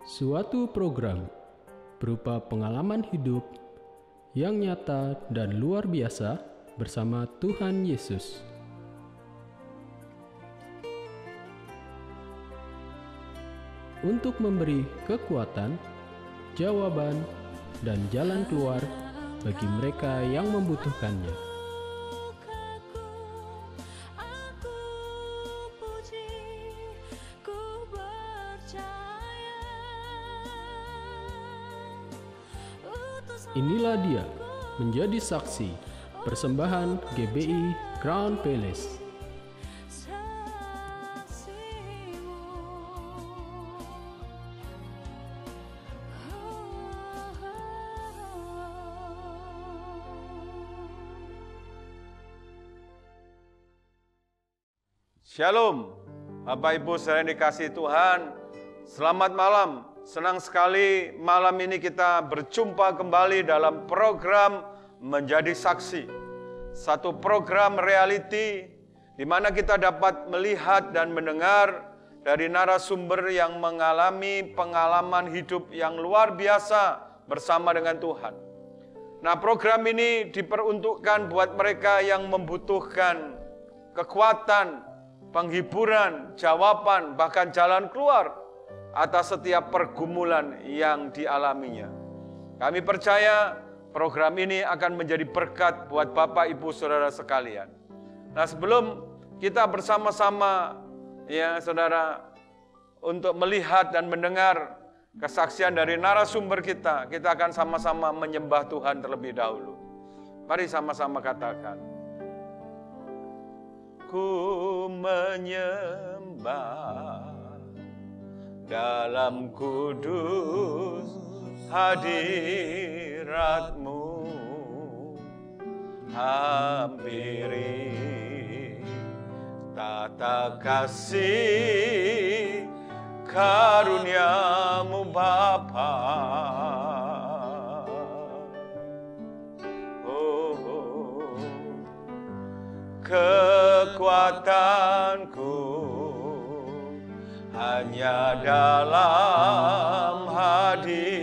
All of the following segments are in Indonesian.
Suatu program berupa pengalaman hidup yang nyata dan luar biasa bersama Tuhan Yesus. Untuk memberi kekuatan, jawaban, dan jalan keluar bagi mereka yang membutuhkannya. Inilah dia, menjadi saksi, persembahan GBI Crown Palace. Shalom, Bapak Ibu saudara yang dikasihi Tuhan, selamat malam. Senang sekali malam ini kita berjumpa kembali dalam program Menjadi Saksi. Satu program reality di mana kita dapat melihat dan mendengar dari narasumber yang mengalami pengalaman hidup yang luar biasa bersama dengan Tuhan. Nah, program ini diperuntukkan buat mereka yang membutuhkan kekuatan, penghiburan, jawaban, bahkan jalan keluar atas setiap pergumulan yang dialaminya. Kami percaya program ini akan menjadi berkat buat Bapak Ibu Saudara sekalian. Nah, sebelum kita bersama-sama ya Saudara untuk melihat dan mendengar kesaksian dari narasumber kita akan sama-sama menyembah Tuhan terlebih dahulu. Mari sama-sama katakan. Ku menyembah dalam kudus hadirat-Mu, hampiri tata kasih karunia-Mu Bapa. Kekuatanku hanya dalam hadirat-Mu,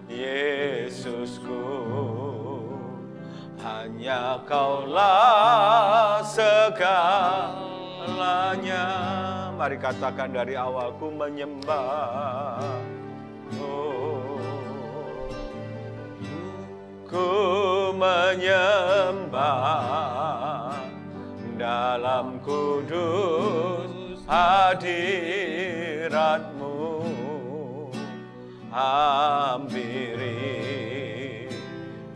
Yesusku. Hanya Kaulah segalanya. Mari katakan dari awal, ku menyembah. Ku menyembah dalam kudus hadirat-Mu, hampiri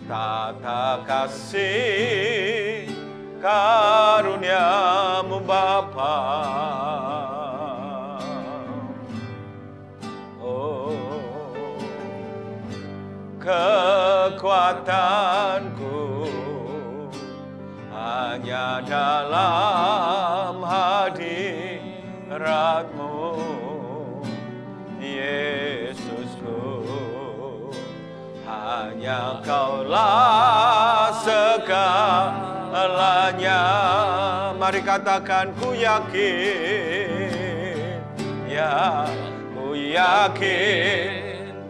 tata kasih karunia-Mu Bapa. Kekuatanku hanya dalam hadirat-Mu, Yesusku. Hanya Kaulah segalanya. Mari katakan, ku yakin, ya ku yakin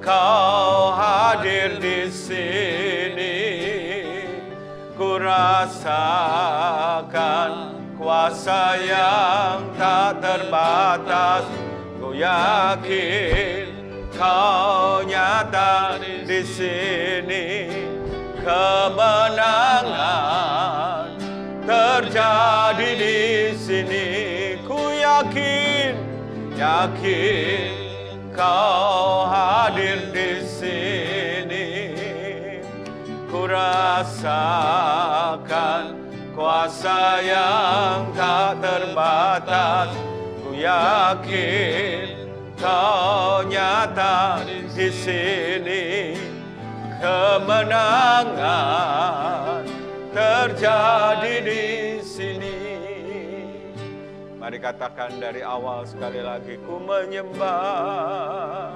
Kau hadir di sini. Ku rasakan kuasa yang tak terbatas. Ku yakin Kau nyata di sini. Kemenangan terjadi di sini. Ku yakin, yakin Kau hadir di sini. Ku rasakan kuasa yang tak terbatas. Ku yakin Kau nyata di sini. Kemenangan terjadi di sini. Mari katakan dari awal sekali lagi, ku menyembah.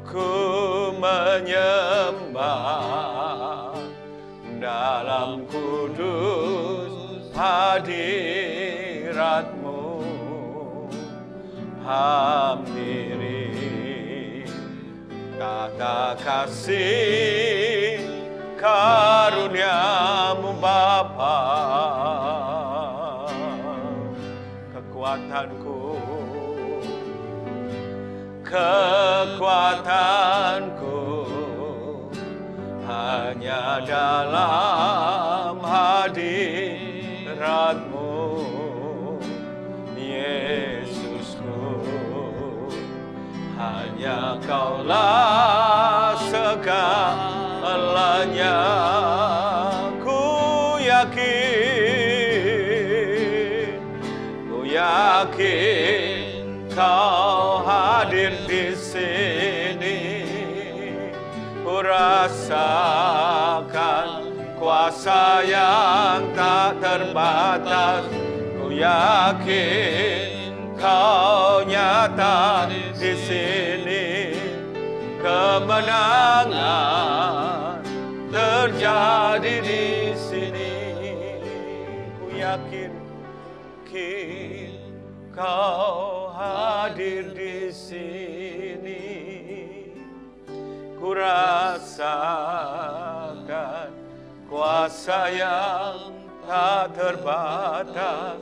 Ku menyembah dalam kudus hadirat-Mu, hampiri tata kasih karuniamu Bapa. Kekuatanku hanya dalam hadirat-Mu, Yesusku. Hanya Kaulah segalanya. Ku yakin Kau hadir di sini. Ku rasakan kuasa yang tak terbatas. Ku yakin Kau nyata di sini. Kemenangan terjadi di sini. Ku yakin Kau hadir di sini. Ku rasakan kuasa yang tak terbatas.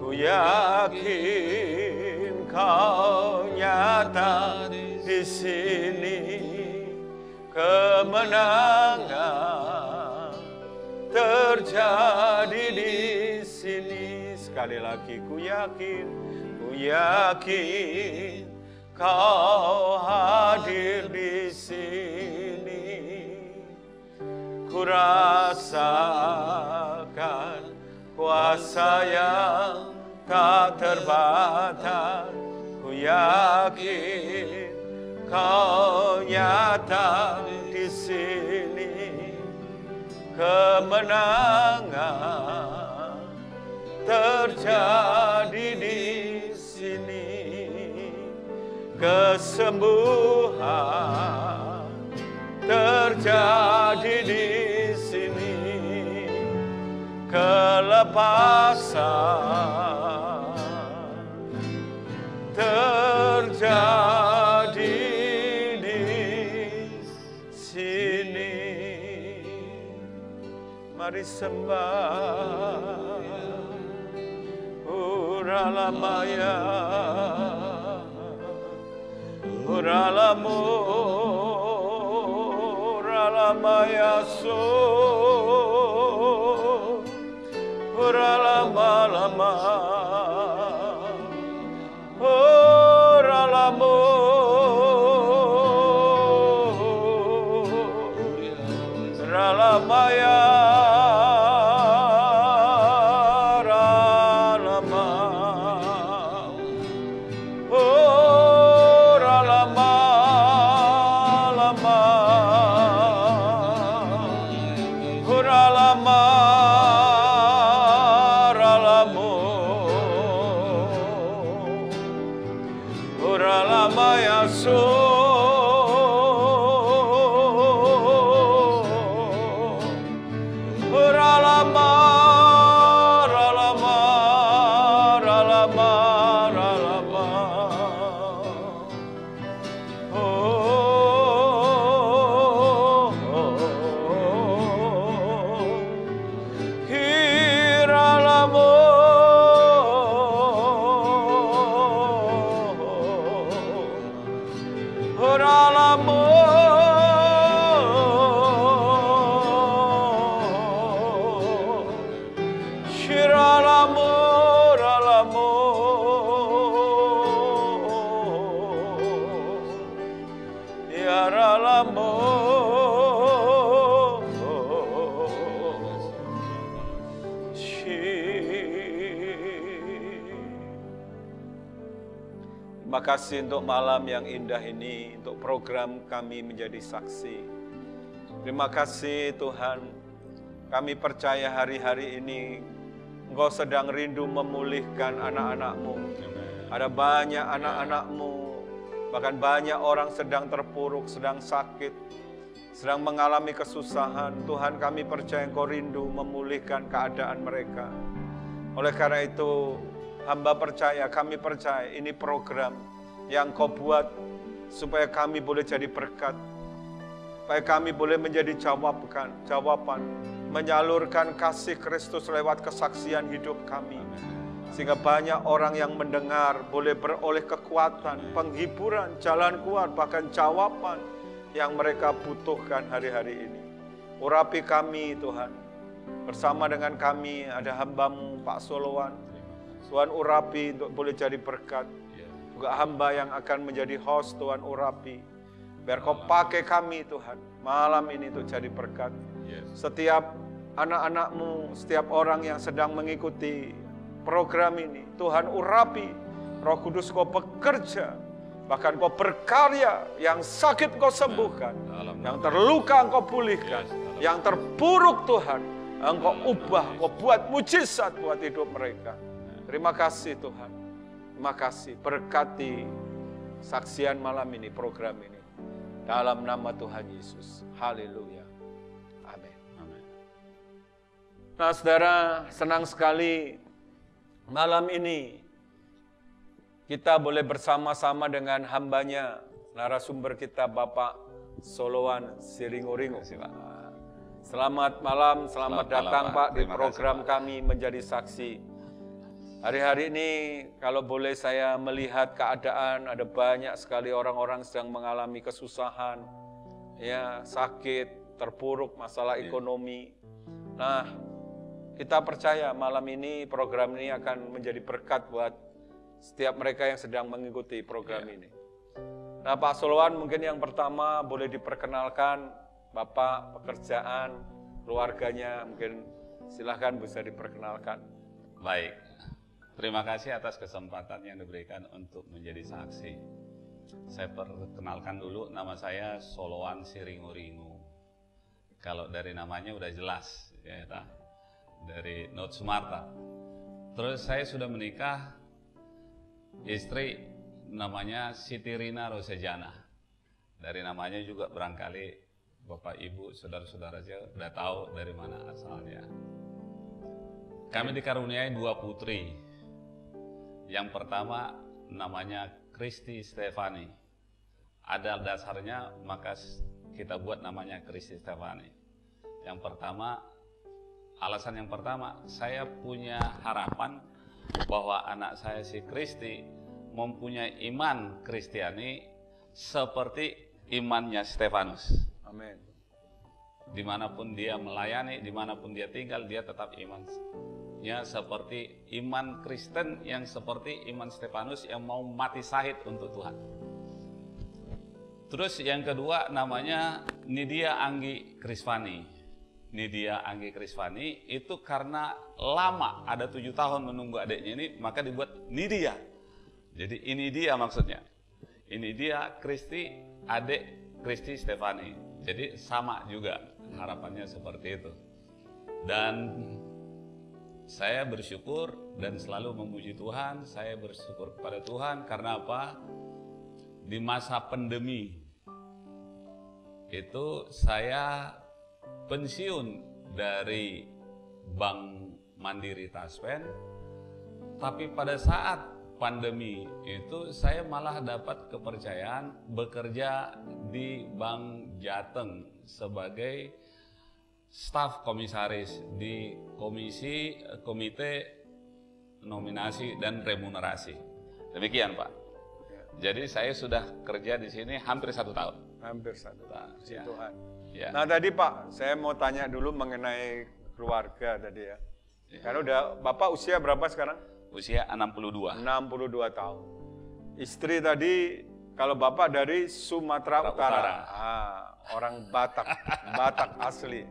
Ku yakin Kau nyata di sini. Kemenangan terjadi di sini. Sekali lagi, ku yakin Kau hadir di sini. Ku rasakan kuasa yang tak terbatas. Ku yakin Kau nyata di sini. Kemenangan terjadi di sini. Kesembuhan terjadi di sini. Kelepasan terjadi di sini. Mari sembah. Uralamaya, uralamaya so, uralamalama, uralamo, uralamaya. Terima kasih untuk malam yang indah ini, untuk program kami menjadi saksi. Terima kasih Tuhan, kami percaya hari-hari ini Engkau sedang rindu memulihkan anak-anak-Mu. Ada banyak anak-anak-Mu, bahkan banyak orang sedang terpuruk, sedang sakit, sedang mengalami kesusahan. Tuhan, kami percaya Engkau rindu memulihkan keadaan mereka. Oleh karena itu, hamba percaya, kami percaya ini program yang Kau buat supaya kami boleh jadi berkat, supaya kami boleh menjadi jawaban, menyalurkan kasih Kristus lewat kesaksian hidup kami. Sehingga banyak orang yang mendengar boleh beroleh kekuatan, penghiburan, jalan keluar, bahkan jawaban yang mereka butuhkan hari-hari ini. Urapi kami Tuhan, bersama dengan kami ada hamba-Mu Pak Solowan. Tuhan urapi untuk boleh jadi berkat. Juga hamba yang akan menjadi host, Tuhan urapi. Biar Kau pakai kami Tuhan, malam ini untuk jadi berkat. Setiap anak-anak-Mu, setiap orang yang sedang mengikuti program ini, Tuhan urapi. Roh Kudus Kau bekerja, bahkan Kau berkarya, yang sakit Kau sembuhkan, yang terluka Engkau pulihkan, yang terpuruk Tuhan Engkau ubah, Kau buat mujizat buat hidup mereka. Terima kasih Tuhan, terima kasih, berkati saksian malam ini, program ini, dalam nama Tuhan Yesus. Haleluya, amin. Nah saudara, senang sekali malam ini kita boleh bersama-sama dengan hambanya, narasumber kita Bapak Solowan Siringuringu. Selamat malam, selamat datang Pak di program kami Menjadi Saksi. Hari-hari ini kalau boleh saya melihat keadaan, ada banyak sekali orang-orang sedang mengalami kesusahan, ya, sakit, terpuruk, masalah ekonomi. Nah, kita percaya malam ini program ini akan menjadi berkat buat setiap mereka yang sedang mengikuti program ini. Nah, Pak Solowan mungkin yang pertama boleh diperkenalkan Bapak, pekerjaan, keluarganya, mungkin silahkan bisa diperkenalkan. Baik, terima kasih atas kesempatan yang diberikan untuk menjadi saksi. Saya perkenalkan dulu, nama saya Solowan Siringuringu. Kalau dari namanya udah jelas, ya, dari Not Sumarta. Terus saya sudah menikah, istri namanya Siti Rina Rosejana. Dari namanya juga barangkali Bapak Ibu, saudara-saudara sudah tahu dari mana asalnya. Kami dikaruniai 2 putri. Yang pertama namanya Kristi Stefani. Ada dasarnya maka kita buat namanya Kristi Stefani. Yang pertama, alasan yang pertama, saya punya harapan bahwa anak saya si Kristi mempunyai iman Kristiani seperti imannya Stefanus. Amin. Dimanapun dia melayani, dimanapun dia tinggal, dia tetap imannya seperti iman Kristen, yang seperti iman Stefanus yang mau mati syahid untuk Tuhan. Terus yang kedua namanya Nidia Anggi Krisvani. Nidia Anggi Krisvani itu karena lama, ada 7 tahun menunggu adiknya ini, maka dibuat Nidia. Jadi ini dia maksudnya. Ini dia Kristi, adik Kristi Stefani. Jadi sama juga harapannya seperti itu. Dan saya bersyukur dan selalu memuji Tuhan. Saya bersyukur kepada Tuhan karena apa? Di masa pandemi itu saya pensiun dari Bank Mandiri Taspen, tapi pada saat pandemi itu saya malah dapat kepercayaan bekerja di Bank Jateng sebagai staf komisaris di komite nominasi dan remunerasi. Demikian Pak. Jadi saya sudah kerja di sini hampir 1 tahun. Hampir 1 tahun. Puji Ya. Tuhan. Ya. Nah tadi Pak, saya mau tanya dulu mengenai keluarga tadi ya. Karena udah Bapak usia berapa sekarang? Usia 62. 62 tahun. Istri tadi, kalau Bapak dari Sumatera Utara. Orang Batak, Batak asli.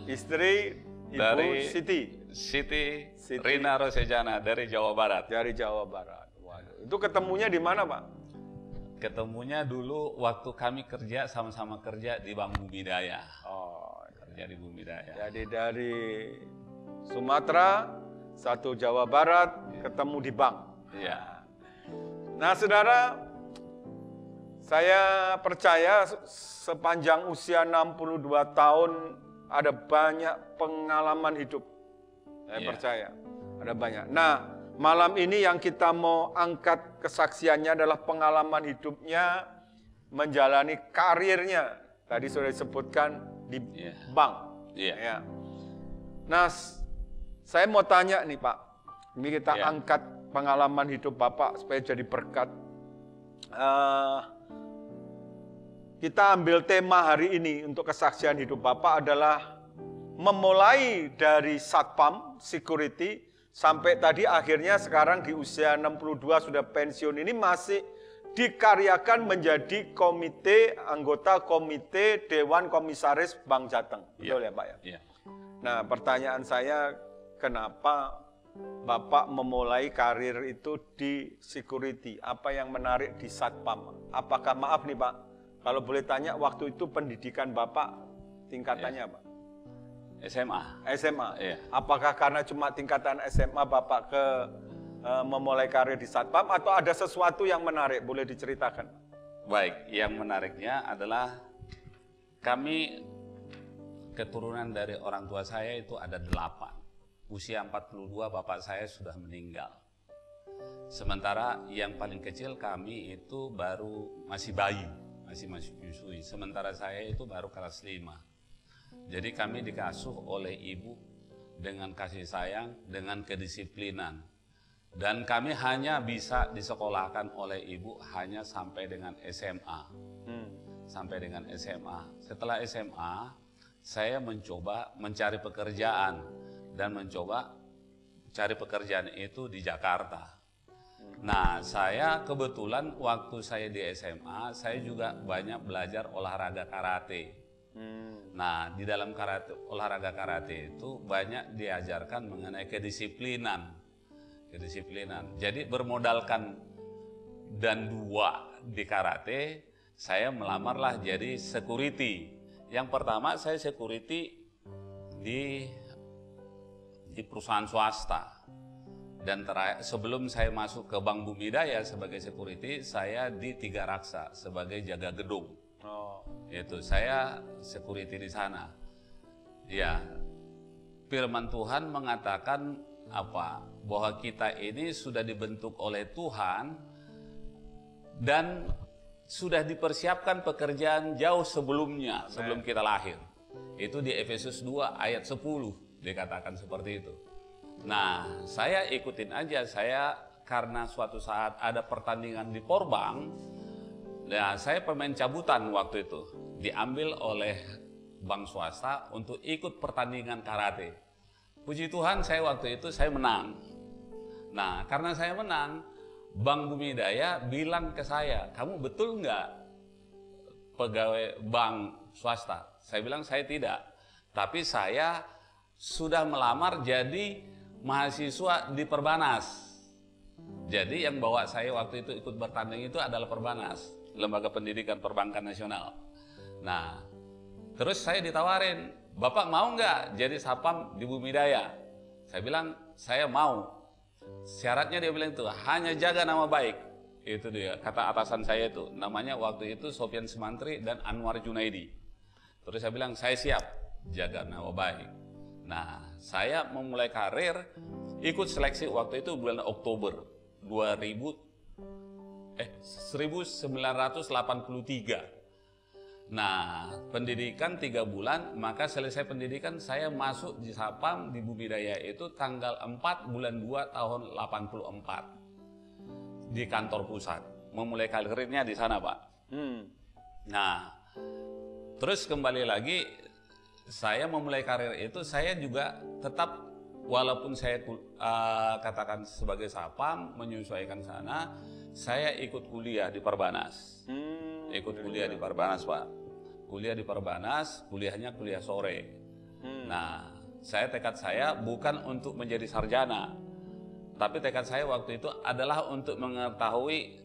Istri Ibu Dari Siti Rina Rosejana dari Jawa Barat. dari Jawa Barat. Waduh. Itu ketemunya di mana Pak? Ketemunya dulu waktu kami kerja, sama-sama kerja di Bank Bumidaya. Oh, Kerja di Bumidaya. jadi dari Sumatera, satu Jawa Barat, ketemu di bank. Iya. Nah saudara, saya percaya sepanjang usia 62 tahun ada banyak pengalaman hidup. Saya percaya, ada banyak. Nah, malam ini yang kita mau angkat kesaksiannya adalah pengalaman hidupnya menjalani karirnya. Tadi sudah disebutkan di bank. Ya. Nah, saya mau tanya nih Pak. Ini kita angkat pengalaman hidup Bapak supaya jadi berkat. Kita ambil tema hari ini untuk kesaksian hidup Bapak adalah memulai dari satpam, security, sampai tadi akhirnya sekarang di usia 62 sudah pensiun ini masih dikaryakan menjadi anggota komite Dewan Komisaris Bank Jateng. Betul ya Pak ya? Iya. Nah pertanyaan saya, kenapa Bapak memulai karir itu di security? Apa yang menarik di satpam? Apakah, maaf nih Pak, kalau boleh tanya, waktu itu pendidikan Bapak tingkatannya Pak? SMA. Iya. Apakah karena cuma tingkatan SMA Bapak memulai karir di satpam atau ada sesuatu yang menarik? Boleh diceritakan? Baik, yang menariknya adalah kami keturunan dari orang tua saya itu ada 8. Usia 42 bapak saya sudah meninggal. Sementara yang paling kecil kami itu baru masih bayi, masih menyusui. Sementara saya itu baru kelas 5. Jadi kami dikasuh oleh ibu dengan kasih sayang, dengan kedisiplinan. Dan kami hanya bisa disekolahkan oleh ibu hanya sampai dengan SMA. Sampai dengan SMA. Setelah SMA, saya mencoba mencari pekerjaan. Dan mencoba cari pekerjaan itu di Jakarta. Nah, saya kebetulan waktu saya di SMA, saya juga banyak belajar olahraga karate. Nah, di dalam olahraga karate itu banyak diajarkan mengenai kedisiplinan. Jadi bermodalkan dan 2 di karate, saya melamarlah jadi security. Yang pertama saya security di perusahaan swasta. Dan sebelum saya masuk ke Bank Bumidaya sebagai security, saya di Tiga Raksa sebagai jaga gedung. Itu saya security di sana. Ya, firman Tuhan mengatakan bahwa kita ini sudah dibentuk oleh Tuhan dan sudah dipersiapkan pekerjaan jauh sebelumnya, sebelum kita lahir. Itu di Efesus 2 ayat 10 dikatakan seperti itu. Nah, saya ikutin aja. Saya karena suatu saat ada pertandingan di Porbang, nah saya pemain cabutan waktu itu, diambil oleh bank swasta untuk ikut pertandingan karate. Puji Tuhan saya waktu itu saya menang. Nah, karena saya menang, Bank Bumidaya bilang ke saya, kamu betul nggak pegawai bank swasta? Saya bilang saya tidak, tapi saya sudah melamar jadi mahasiswa di Perbanas. Jadi yang bawa saya waktu itu ikut bertanding itu adalah Perbanas, Lembaga Pendidikan Perbankan Nasional. Nah, terus saya ditawarin, Bapak mau nggak jadi satpam di Bumidaya? Saya bilang, saya mau. Syaratnya dia bilang itu, hanya jaga nama baik. Itu dia, kata atasan saya itu. Namanya waktu itu Sofyan Sumantri dan Anwar Junaidi. Terus saya bilang, saya siap jaga nama baik. Nah, saya memulai karir, ikut seleksi waktu itu bulan Oktober 1983. Nah, pendidikan 3 bulan, maka selesai pendidikan saya masuk di Satpam di Bumidaya itu tanggal 4 bulan 2 tahun 84 di kantor pusat. Memulai karirnya di sana, Pak. Nah, terus kembali lagi, saya memulai karir itu, saya juga tetap, walaupun saya katakan sebagai Satpam, menyesuaikan sana, saya ikut kuliah di Perbanas. Ikut kuliah di Perbanas, Pak. Kuliah di Perbanas, kuliahnya kuliah sore. Nah, tekad saya bukan untuk menjadi sarjana, tapi tekad saya waktu itu adalah untuk mengetahui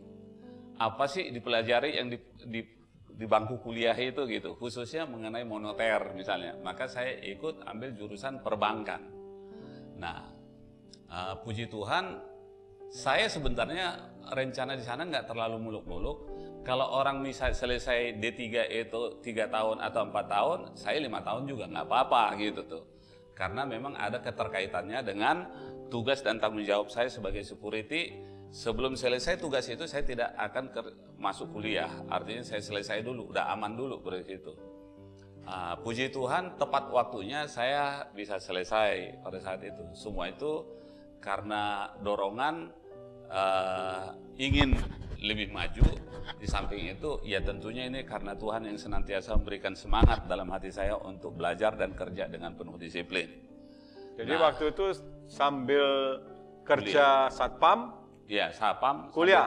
apa sih dipelajari yang di bangku kuliah itu gitu, khususnya mengenai moneter misalnya. Maka saya ikut ambil jurusan perbankan. Nah, puji Tuhan, saya sebenarnya rencana di sana nggak terlalu muluk-muluk. Kalau orang bisa selesai D3 itu 3 tahun atau 4 tahun, saya 5 tahun juga nggak apa-apa gitu tuh. Karena memang ada keterkaitannya dengan tugas dan tanggung jawab saya sebagai security. Sebelum selesai tugas itu saya tidak akan masuk kuliah. Artinya saya selesai dulu, udah aman dulu dari situ. Puji Tuhan, tepat waktunya saya bisa selesai pada saat itu. Semua itu karena dorongan ingin lebih maju. Di samping itu, ya tentunya ini karena Tuhan yang senantiasa memberikan semangat dalam hati saya untuk belajar dan kerja dengan penuh disiplin. Jadi waktu itu sambil kerja satpam, ya satpam, kuliah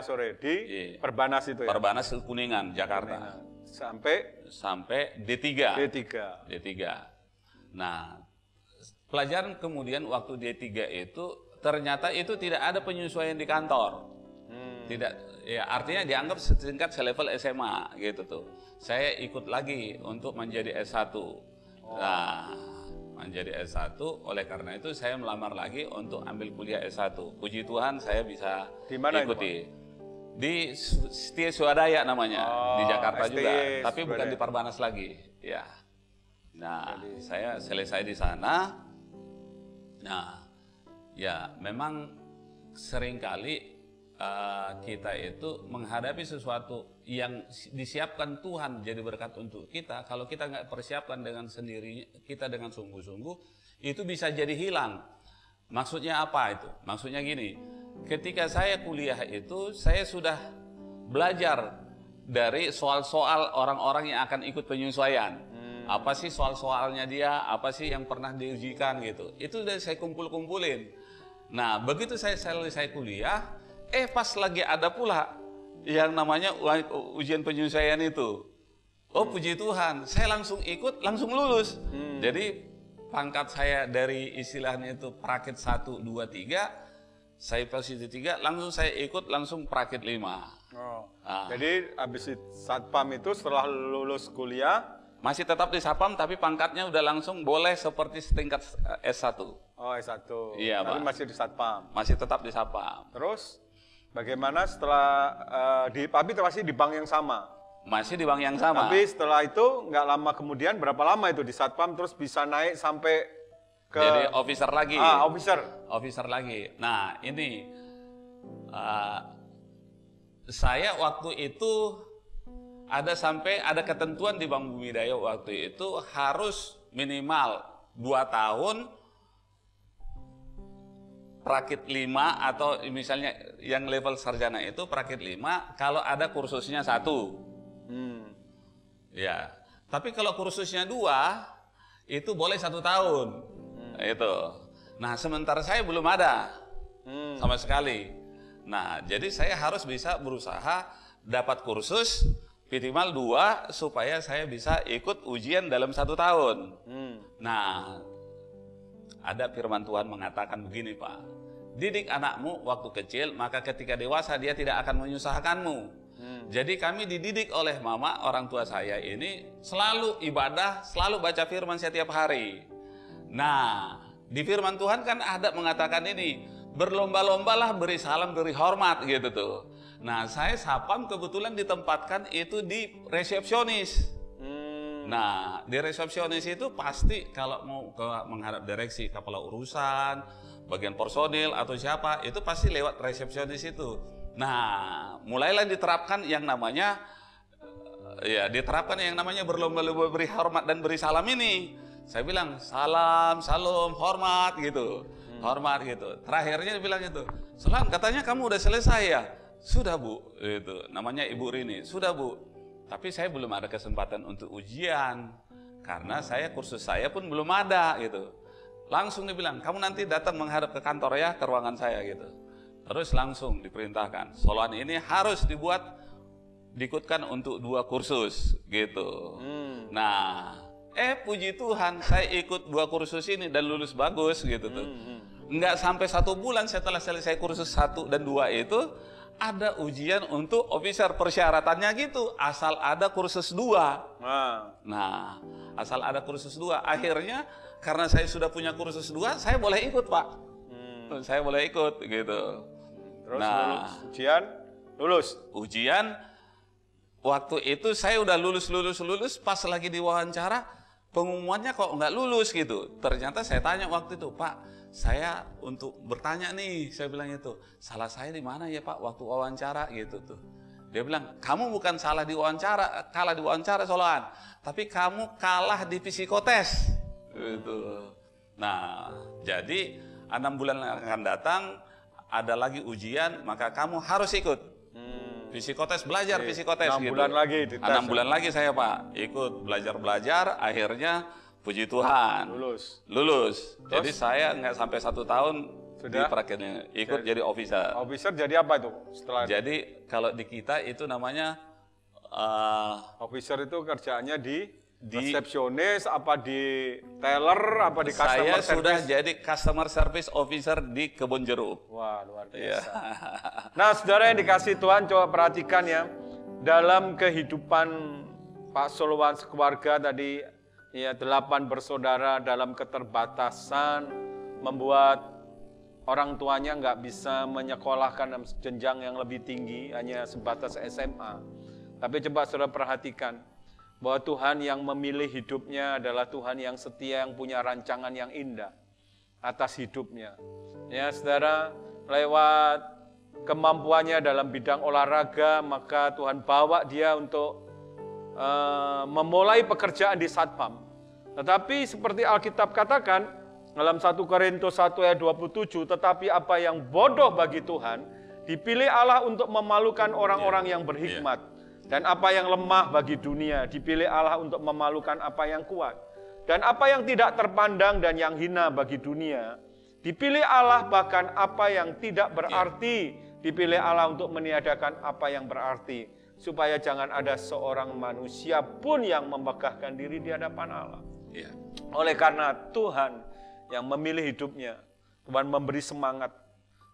sore di Perbanas itu ya. Perbanas Kuningan, Jakarta. Sampai D3. Nah, pelajaran kemudian waktu D3 itu ternyata itu tidak ada penyesuaian di kantor. Tidak, ya artinya dianggap setingkat selevel SMA gitu tuh. Saya ikut lagi untuk menjadi S1. Nah, menjadi S1, oleh karena itu saya melamar lagi untuk ambil kuliah S1. Puji Tuhan saya bisa ikuti. Di Setia Swadaya namanya, di Jakarta juga, tapi bukan di Perbanas lagi. Ya. Nah, saya selesai di sana. Nah, ya memang seringkali kita itu menghadapi sesuatu yang disiapkan Tuhan jadi berkat untuk kita. Kalau kita nggak persiapkan dengan sendiri, kita dengan sungguh-sungguh, itu bisa jadi hilang. Maksudnya apa itu? Maksudnya gini, ketika saya kuliah itu, saya sudah belajar dari soal-soal orang-orang yang akan ikut penyesuaian. Apa sih soal-soalnya dia, apa sih yang pernah diujikan gitu. Itu udah saya kumpul-kumpulin. Nah, begitu saya selesai kuliah, pas lagi ada pula yang namanya ujian penyesuaian itu. Oh puji Tuhan, saya langsung ikut, langsung lulus. Jadi pangkat saya dari istilahnya itu prakit 1, 2, 3, saya posisi 3, langsung saya ikut langsung prakit 5. Jadi habis satpam itu setelah lulus kuliah masih tetap di satpam, tapi pangkatnya udah langsung boleh seperti setingkat S1. Oh S1, iya, tapi Pak. masih di satpam. Masih tetap di satpam. Terus bagaimana setelah tapi masih di bank yang sama? Masih di bank yang sama. Tapi setelah itu nggak lama kemudian, berapa lama itu di satpam terus bisa naik sampai ke jadi officer lagi. Officer lagi. Nah ini saya waktu itu ada ketentuan di Bank Bumi Daya waktu itu harus minimal 2 tahun prakit 5, atau misalnya yang level sarjana itu prakit 5 kalau ada kursusnya 1. Ya, tapi kalau kursusnya 2 itu boleh 1 tahun. Itu. Nah, sementara saya belum ada sama sekali. Nah, jadi saya harus bisa berusaha dapat kursus minimal 2 supaya saya bisa ikut ujian dalam 1 tahun. Nah, ada firman Tuhan mengatakan begini, Pak. Didik anakmu waktu kecil, maka ketika dewasa dia tidak akan menyusahkanmu. Jadi kami dididik oleh mama, orang tua saya ini selalu ibadah, selalu baca firman setiap hari. Nah, di firman Tuhan kan ada mengatakan ini, berlomba-lombalah beri salam, beri hormat gitu tuh. Nah, saya sapam kebetulan ditempatkan itu di resepsionis. Nah, di resepsionis itu pasti kalau mau menghadap direksi, kepala urusan, bagian personil atau siapa, itu pasti lewat resepsionis itu. Nah, mulailah diterapkan yang namanya berlomba-lomba beri hormat dan beri salam ini. Saya bilang salam, hormat gitu. Hormat gitu. Terakhirnya dia bilang itu, "Selan, katanya kamu udah selesai ya?" "Sudah, Bu." Itu namanya Ibu Rini. "Sudah, Bu. Tapi saya belum ada kesempatan untuk ujian karena kursus saya pun belum ada gitu." Langsung dibilang, "Kamu nanti datang menghadap ke kantor ya, ke ruangan saya gitu." Terus langsung diperintahkan, Soloan ini harus diikutkan untuk 2 kursus gitu. Nah, puji Tuhan saya ikut 2 kursus ini dan lulus bagus gitu tuh. Nggak sampai 1 bulan setelah selesai kursus 1 dan 2 itu, ada ujian untuk officer, persyaratannya gitu, asal ada kursus 2. Nah, asal ada kursus 2. Akhirnya karena saya sudah punya kursus 2, saya boleh ikut, Pak. Saya boleh ikut gitu. Terus lulus. Ujian waktu itu saya udah lulus, pas lagi diwawancara pengumumannya kok nggak lulus gitu. Ternyata saya tanya waktu itu, "Pak, saya untuk bertanya nih, saya bilang itu, salah saya di mana ya Pak waktu wawancara gitu tuh. Dia bilang, kamu bukan salah di wawancara, kalah di wawancara Soloan, tapi kamu kalah di psikotes. Gitu. Nah, jadi 6 bulan yang akan datang ada lagi ujian, maka kamu harus ikut. Psikotes, belajar psikotes 6 gitu. bulan lagi dites. 6 bulan lagi saya Pak, ikut belajar, akhirnya puji Tuhan lulus. Jadi saya nggak sampai 1 tahun di prakteknya ikut jadi officer. Officer jadi apa itu setelah? Jadi kalau di kita itu namanya Officer itu kerjaannya di resepsionis, apa di teller, apa di customer saya service? sudah jadi customer service officer di Kebon Jeruk. Wah, luar biasa. Ya. Nah, saudara yang dikasih Tuhan, coba perhatikan ya, dalam kehidupan Pak Solowan sekeluarga tadi, ya 8 bersaudara dalam keterbatasan, membuat orang tuanya nggak bisa menyekolahkan jenjang yang lebih tinggi, hanya sebatas SMA. Tapi coba saudara perhatikan, bahwa Tuhan yang memilih hidupnya adalah Tuhan yang setia, yang punya rancangan yang indah atas hidupnya. Ya saudara, lewat kemampuannya dalam bidang olahraga, maka Tuhan bawa dia untuk memulai pekerjaan di Satpam. Tetapi seperti Alkitab katakan, dalam 1 Korintus 1 ayat 27, tetapi apa yang bodoh bagi Tuhan, dipilih Allah untuk memalukan orang-orang yang berhikmat. Dan apa yang lemah bagi dunia, dipilih Allah untuk memalukan apa yang kuat. Dan apa yang tidak terpandang dan yang hina bagi dunia, dipilih Allah bahkan apa yang tidak berarti, dipilih Allah untuk meniadakan apa yang berarti. Supaya jangan ada seorang manusia pun yang memegahkan diri di hadapan Allah. Oleh karena Tuhan yang memilih hidupnya, Tuhan memberi semangat,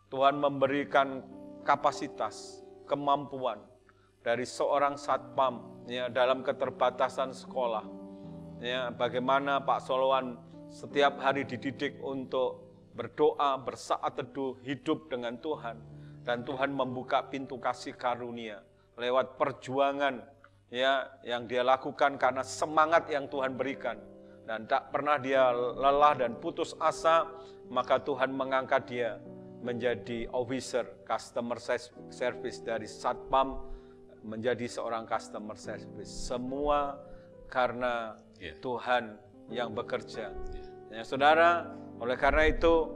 Tuhan memberikan kapasitas, kemampuan dari seorang satpam ya, dalam keterbatasan sekolah. Ya, bagaimana Pak Solowan setiap hari dididik untuk berdoa, bersaat teduh, hidup dengan Tuhan. Dan Tuhan membuka pintu kasih karunia lewat perjuangan ya yang dia lakukan karena semangat yang Tuhan berikan. Dan tak pernah dia lelah dan putus asa, maka Tuhan mengangkat dia menjadi officer customer service dari Satpam menjadi seorang customer service. Semua karena Tuhan yang bekerja. Ya, saudara, oleh karena itu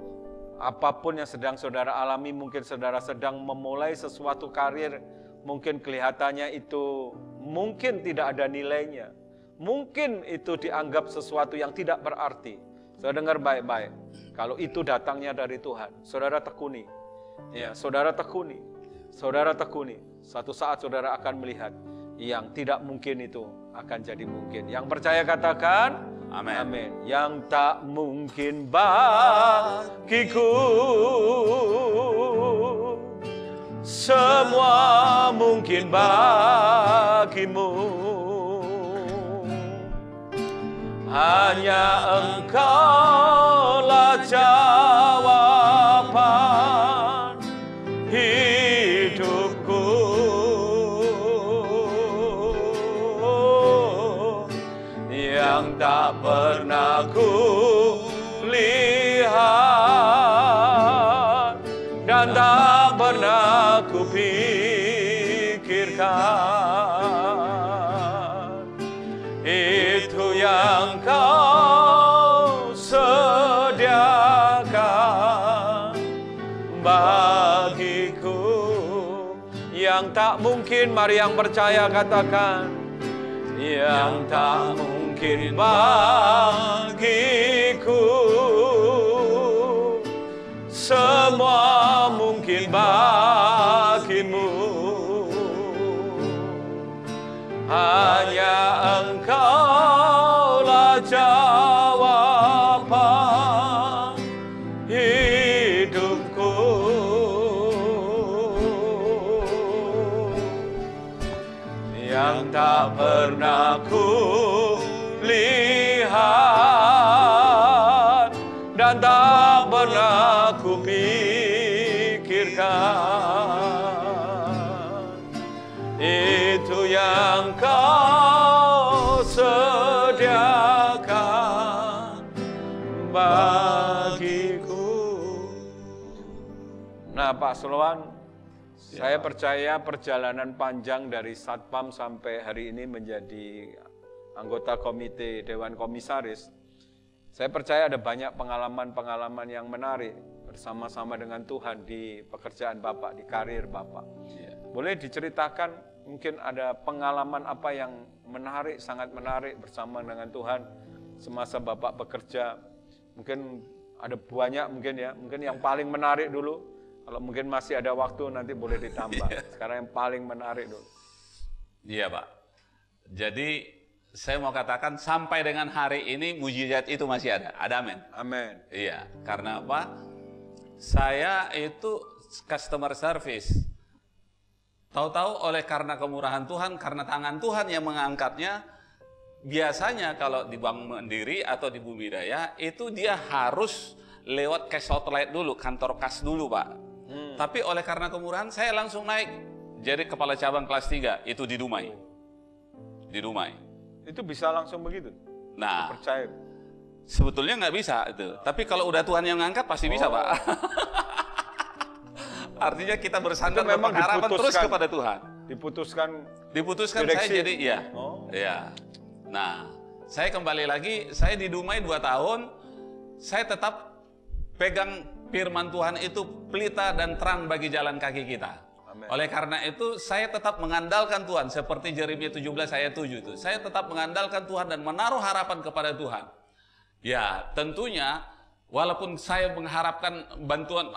apapun yang sedang saudara alami, mungkin saudara sedang memulai sesuatu karir, mungkin kelihatannya itu mungkin tidak ada nilainya. Mungkin itu dianggap sesuatu yang tidak berarti. Saudara dengar baik-baik. Kalau itu datangnya dari Tuhan, saudara tekuni. Ya, saudara tekuni. Saudara tekuni. Suatu saat saudara akan melihat yang tidak mungkin itu akan jadi mungkin. Yang percaya katakan amin. Amin. Yang tak mungkin bagiku, semua mungkin bagimu. Hanya Engkaulah jawaban hidupku. Yang tak pernah ku lihat dan tak pernah ku pikirkan, itu yang Kau sediakan bagiku. Yang tak mungkin, mari yang percaya katakan, yang tak mungkin bagiku, semua mungkin bagimu. Hanya Engkaulah jawaban hidupku. Yang tak pernah ku lihat dan tak pernah ku pikirkan, itu yang Kau sediakan bagiku. Pak Solowan, saya percaya perjalanan panjang dari Satpam sampai hari ini menjadi anggota komite Dewan Komisaris. Saya percaya ada banyak pengalaman-pengalaman yang menarik bersama-sama dengan Tuhan di pekerjaan Bapak, di karir Bapak. Boleh diceritakan mungkin ada pengalaman apa yang menarik, sangat menarik bersama dengan Tuhan semasa Bapak bekerja. Mungkin ada banyak mungkin ya, mungkin yang paling menarik dulu. Kalau mungkin masih ada waktu nanti boleh ditambah. Sekarang yang paling menarik dulu. Iya Pak. Jadi saya mau katakan sampai dengan hari ini mujizat itu masih ada. Ada amin. Amin. Iya. Karena apa? Saya itu customer service. Tahu-tahu oleh karena kemurahan Tuhan, karena tangan Tuhan yang mengangkatnya, biasanya kalau di Bank Mandiri atau di Bumi Daya, itu dia harus lewat cash outlet dulu, kantor kas dulu Pak. Tapi oleh karena kemurahan, saya langsung naik jadi kepala cabang kelas 3, itu di Dumai. Di Dumai. Itu bisa langsung begitu? Nah, Percaya? sebetulnya nggak bisa itu. Tapi kalau udah Tuhan yang ngangkat, pasti bisa Pak. Artinya kita bersandar Itu memang berpengharapan terus diputuskan. kepada Tuhan. Diputuskan Saya direksi. jadi iya. Iya. Nah, saya kembali lagi, saya di Dumai 2 tahun, saya tetap pegang firman Tuhan itu pelita dan terang bagi jalan kaki kita. Amen. Oleh karena itu, saya tetap mengandalkan Tuhan seperti Yeremia 17 ayat 7 itu. Saya tetap mengandalkan Tuhan dan menaruh harapan kepada Tuhan. Ya, tentunya walaupun saya mengharapkan bantuan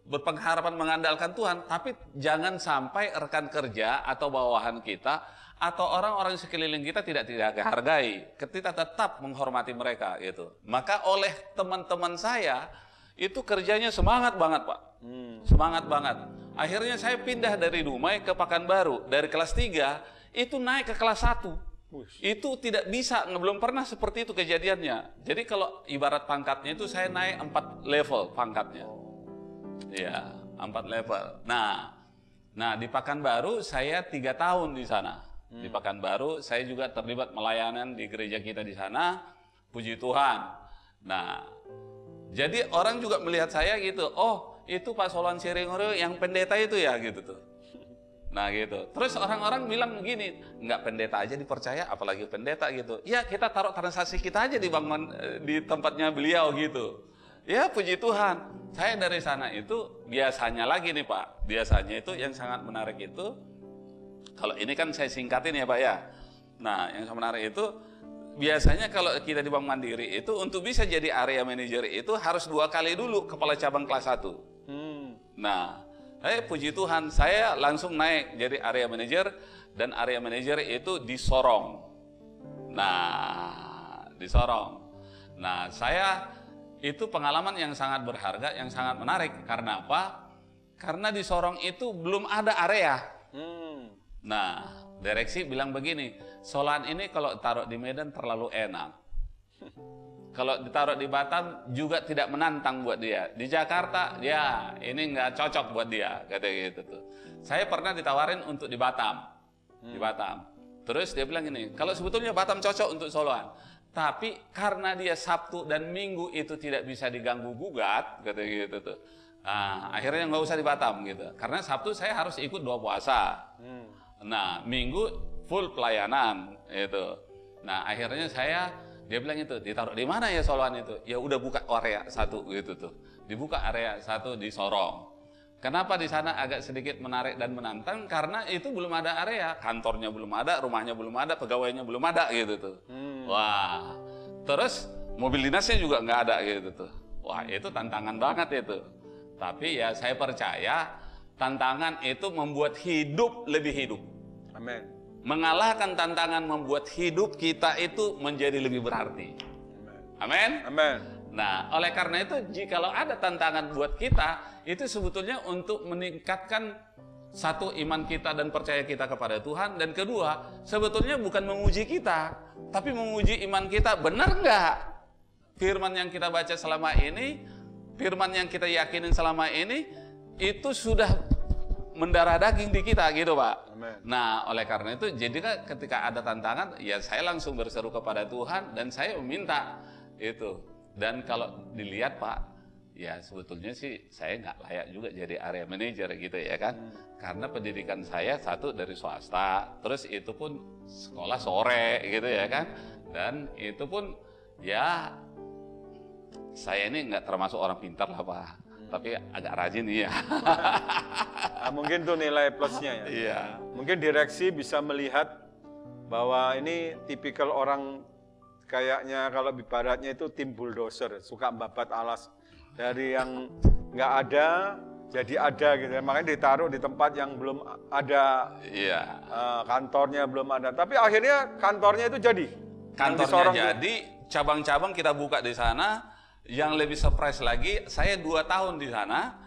berpengharapan mengandalkan Tuhan, tapi jangan sampai rekan kerja atau bawahan kita atau orang-orang sekeliling kita tidak hargai. Kita tetap menghormati mereka gitu. Maka oleh teman-teman saya itu kerjanya semangat banget Pak. Semangat banget. Akhirnya saya pindah dari Dumai ke Pekanbaru. Dari kelas 3 itu naik ke kelas 1. Itu tidak bisa, belum pernah seperti itu kejadiannya. Jadi kalau ibarat pangkatnya itu saya naik 4 level pangkatnya. Ya, 4 level. Nah di Pekanbaru saya 3 tahun di sana. Di Pekanbaru saya juga terlibat melayanan di gereja kita di sana. Puji Tuhan. Nah, jadi orang juga melihat saya gitu. Oh, itu Pak Solowan Siringoreo yang pendeta itu ya gitu tuh. Nah gitu. Terus orang-orang bilang begini, nggak pendeta aja dipercaya, apalagi pendeta gitu. Ya kita taruh transaksi kita aja di tempatnya beliau gitu. Ya puji Tuhan. Saya dari sana itu biasanya lagi nih Pak. Biasanya itu yang sangat menarik itu, kalau ini kan saya singkatin ya Pak ya. Nah yang sangat menarik itu, biasanya kalau kita di Bank Mandiri itu untuk bisa jadi area manager itu harus 2 kali dulu kepala cabang kelas 1. Nah, puji Tuhan, saya langsung naik jadi area manager, dan area manager itu di Sorong. Nah, di Sorong. Nah, saya itu pengalaman yang sangat berharga, yang sangat menarik. Karena apa? Karena di Sorong itu belum ada area. Nah, direksi bilang begini, Solowan ini kalau taruh di Medan terlalu enak. Kalau ditaruh di Batam juga tidak menantang buat dia. Di Jakarta, ya ini nggak cocok buat dia, kata gitu tuh. Saya pernah ditawarin untuk di Batam, di Batam. Terus dia bilang ini, kalau sebetulnya Batam cocok untuk Solowan, tapi karena dia Sabtu dan Minggu itu tidak bisa diganggu gugat, kata gitu tuh. Nah, akhirnya nggak usah di Batam gitu. Karena Sabtu saya harus ikut 2 puasa. Nah, Minggu full pelayanan itu. Nah, akhirnya dia bilang itu, ditaruh di mana ya Solowan itu? Ya udah buka area 1 gitu tuh. Dibuka area 1 di Sorong. Kenapa di sana agak sedikit menarik dan menantang? Karena itu belum ada area, kantornya belum ada, rumahnya belum ada, pegawainya belum ada gitu tuh. Wah, terus mobil dinasnya juga nggak ada gitu tuh. Wah, itu tantangan banget itu. Tapi ya saya percaya tantangan itu membuat hidup lebih hidup. Amin. Mengalahkan tantangan membuat hidup kita itu menjadi lebih berarti. Amin. Amin. Nah, oleh karena itu jikalau ada tantangan buat kita, itu sebetulnya untuk meningkatkan satu iman kita dan percaya kita kepada Tuhan, dan kedua sebetulnya bukan menguji kita, tapi menguji iman kita. Benar nggak firman yang kita baca selama ini, firman yang kita yakinin selama ini itu sudah mendarah daging di kita gitu Pak. Amen. Nah oleh karena itu jadi ketika ada tantangan ya saya langsung berseru kepada Tuhan dan saya meminta itu. Dan kalau dilihat Pak, ya sebetulnya sih saya nggak layak juga jadi area manager gitu ya kan. Karena pendidikan saya satu dari swasta, terus itu pun sekolah sore gitu ya kan. Dan itu pun ya saya ini nggak termasuk orang pintar lah Pak, tapi agak rajin ya. Nah, mungkin tuh nilai plusnya ya. Iya. Mungkin direksi bisa melihat bahwa ini tipikal orang kayaknya kalau ibaratnya itu tim bulldozer, suka membabat alas dari yang nggak ada jadi ada gitu. Makanya ditaruh di tempat yang belum ada, Iya. kantornya belum ada. Tapi akhirnya kantornya itu jadi. Kantornya jadi, cabang-cabang kita buka di sana. Yang lebih surprise lagi, saya 2 tahun di sana.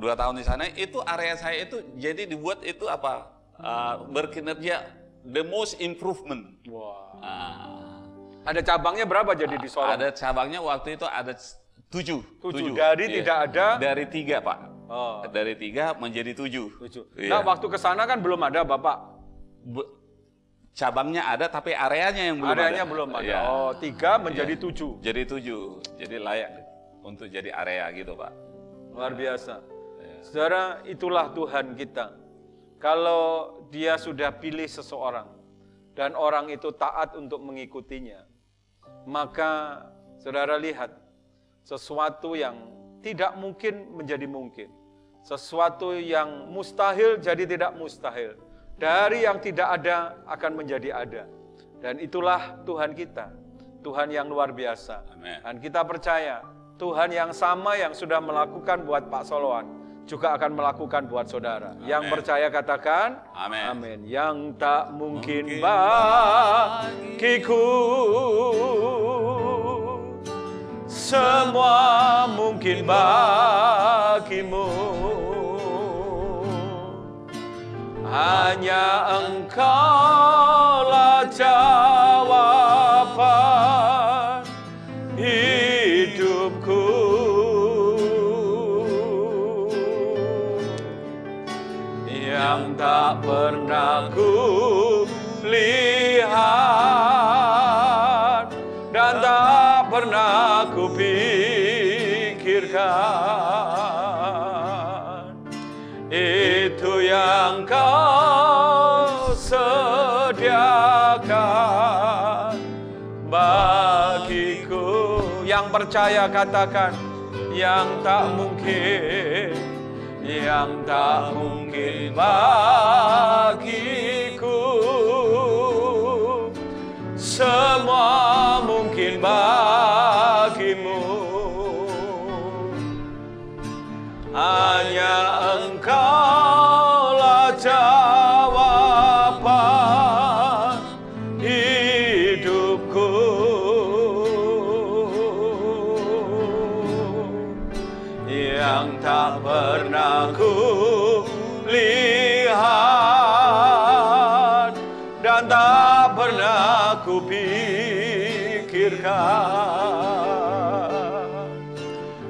2 tahun di sana itu area saya itu jadi dibuat itu apa? Berkinerja the most improvement. Wah. Ada Ada cabangnya berapa jadi di Sorong? Ada cabangnya waktu itu ada 7. 7. Dari Iya. tidak ada? Dari 3 Pak. Oh. Dari 3 menjadi 7. 7. Iya. Nah, waktu ke sana kan belum ada Bapak. Cabangnya ada tapi areanya yang belum Areanya ada. belum ada. Iya. Oh, 3 menjadi Iya. 7. Jadi 7. Jadi layak untuk jadi area gitu Pak. Luar biasa. Iya. Saudara, itulah Tuhan kita. Kalau dia sudah pilih seseorang dan orang itu taat untuk mengikutinya, maka saudara lihat sesuatu yang tidak mungkin menjadi mungkin. Sesuatu yang mustahil jadi tidak mustahil. Dari yang tidak ada akan menjadi ada. Dan itulah Tuhan kita. Tuhan yang luar biasa. Amin. Dan kita percaya Tuhan yang sama yang sudah melakukan buat Pak Solowan juga akan melakukan buat saudara. Amin. Yang percaya katakan Amin. amin. Yang tak mungkin Mungkin bagiku semua mungkin bagimu. Hanya Engkaulah jawaban hidupku. Yang tak pernah ku lihat dan tak pernah ku pikirkan. Itu yang Kau sediakan bagiku. Yang percaya katakan, yang tak mungkin, yang tak mungkin bagiku, semua mungkin bagimu. Hanya Engkaulah jawaban hidupku. Yang tak pernah ku lihat dan tak pernah ku pikirkan.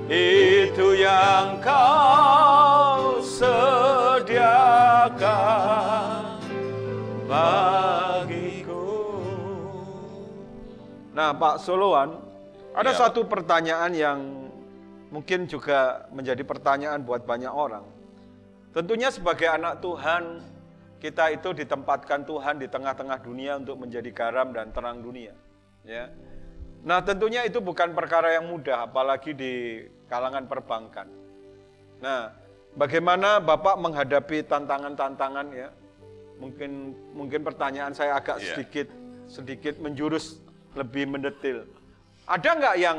Itu yang Kau sediakan bagiku. Nah, Pak Solowan, ada Ya. satu pertanyaan yang mungkin juga menjadi pertanyaan buat banyak orang. Tentunya sebagai anak Tuhan, kita itu ditempatkan Tuhan di tengah-tengah dunia untuk menjadi garam dan terang dunia. Ya. Nah, tentunya itu bukan perkara yang mudah, apalagi di kalangan perbankan. Nah, bagaimana Bapak menghadapi tantangan-tantangan ya? Mungkin pertanyaan saya agak sedikit menjurus lebih mendetil. Ada nggak yang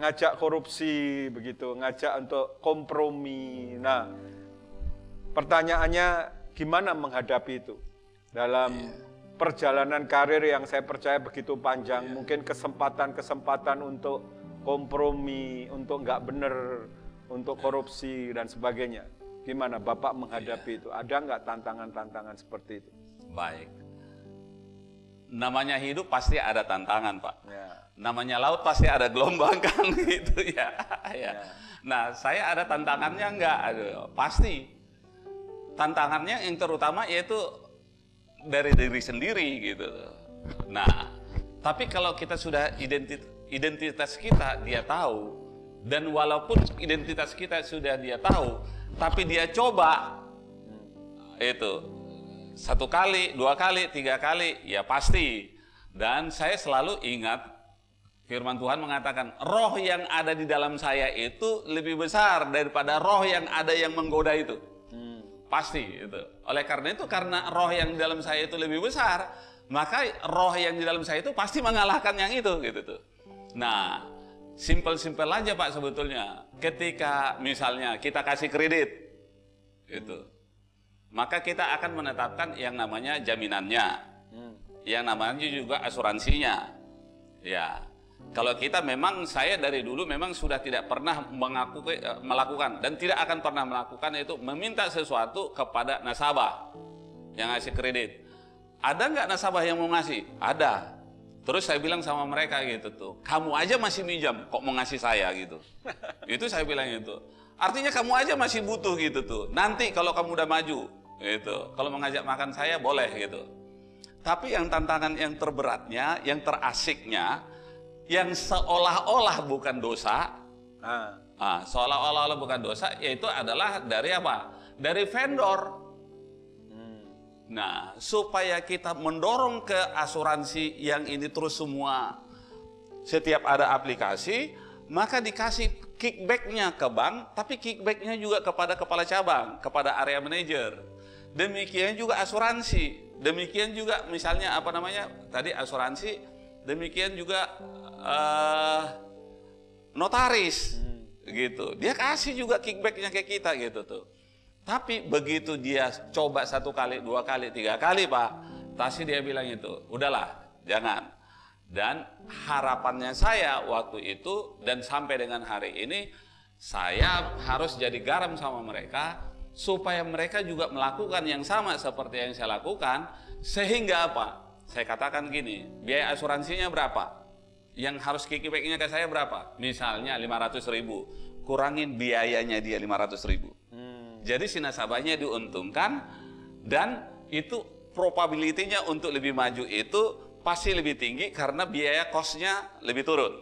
ngajak korupsi begitu, ngajak untuk kompromi? Nah, pertanyaannya gimana menghadapi itu dalam perjalanan karir yang saya percaya begitu panjang, mungkin kesempatan-kesempatan untuk kompromi, untuk nggak benar, untuk korupsi dan sebagainya. Gimana Bapak menghadapi itu? Ada nggak tantangan-tantangan seperti itu? Baik. Namanya hidup pasti ada tantangan, Pak. Ya. Namanya laut pasti ada gelombang kan gitu ya. Nah, saya ada tantangannya enggak? Aduh, pasti. Tantangannya yang terutama yaitu dari diri sendiri gitu. Nah, tapi kalau kita sudah identitas kita dia tahu, Dan walaupun identitas kita sudah dia tahu, tapi dia coba itu 1 kali, 2 kali, 3 kali, ya pasti. Dan saya selalu ingat firman Tuhan mengatakan, roh yang ada di dalam saya itu lebih besar daripada roh yang ada yang menggoda itu. Pasti itu. Oleh karena itu, karena roh yang di dalam saya itu lebih besar, maka roh yang di dalam saya itu pasti mengalahkan yang itu, gitu tuh. Nah, simpel-simpel aja Pak sebetulnya. Ketika misalnya kita kasih kredit, itu, maka kita akan menetapkan yang namanya jaminannya, yang namanya juga asuransinya. Ya, kalau kita memang, saya dari dulu memang sudah tidak pernah melakukan dan tidak akan pernah melakukan itu meminta sesuatu kepada nasabah yang ngasih kredit. Ada nggak nasabah yang mau ngasih? Ada. Terus saya bilang sama mereka gitu tuh, kamu aja masih minjam, kok mau ngasih saya gitu. Itu saya bilang itu. Artinya kamu aja masih butuh gitu tuh. Nanti kalau kamu udah maju, gitu. Kalau mengajak makan saya boleh gitu. Tapi yang tantangan yang terberatnya, yang terasiknya, yang seolah-olah bukan dosa, seolah-olah bukan dosa, yaitu adalah dari apa? Dari vendor. Nah, supaya kita mendorong ke asuransi yang ini terus semua, setiap ada aplikasi, maka dikasih kickbacknya ke bank, tapi kickbacknya juga kepada kepala cabang, kepada area manager. Demikian juga asuransi, demikian juga misalnya apa namanya tadi asuransi, demikian juga notaris, gitu. Dia kasih juga kickbacknya ke kita gitu tuh. Tapi begitu dia coba 1 kali, 2 kali, 3 kali Pak, pasti dia bilang itu, udahlah, jangan. Dan harapannya saya waktu itu dan sampai dengan hari ini, saya harus jadi garam sama mereka supaya mereka juga melakukan yang sama seperti yang saya lakukan, sehingga apa? Saya katakan gini, biaya asuransinya berapa? Yang harus kickbacknya ke saya berapa? Misalnya 500.000, kurangin biayanya dia 500.000. Jadi si nasabahnya diuntungkan, dan itu probability-nya untuk lebih maju itu pasti lebih tinggi karena biaya cost-nya lebih turun.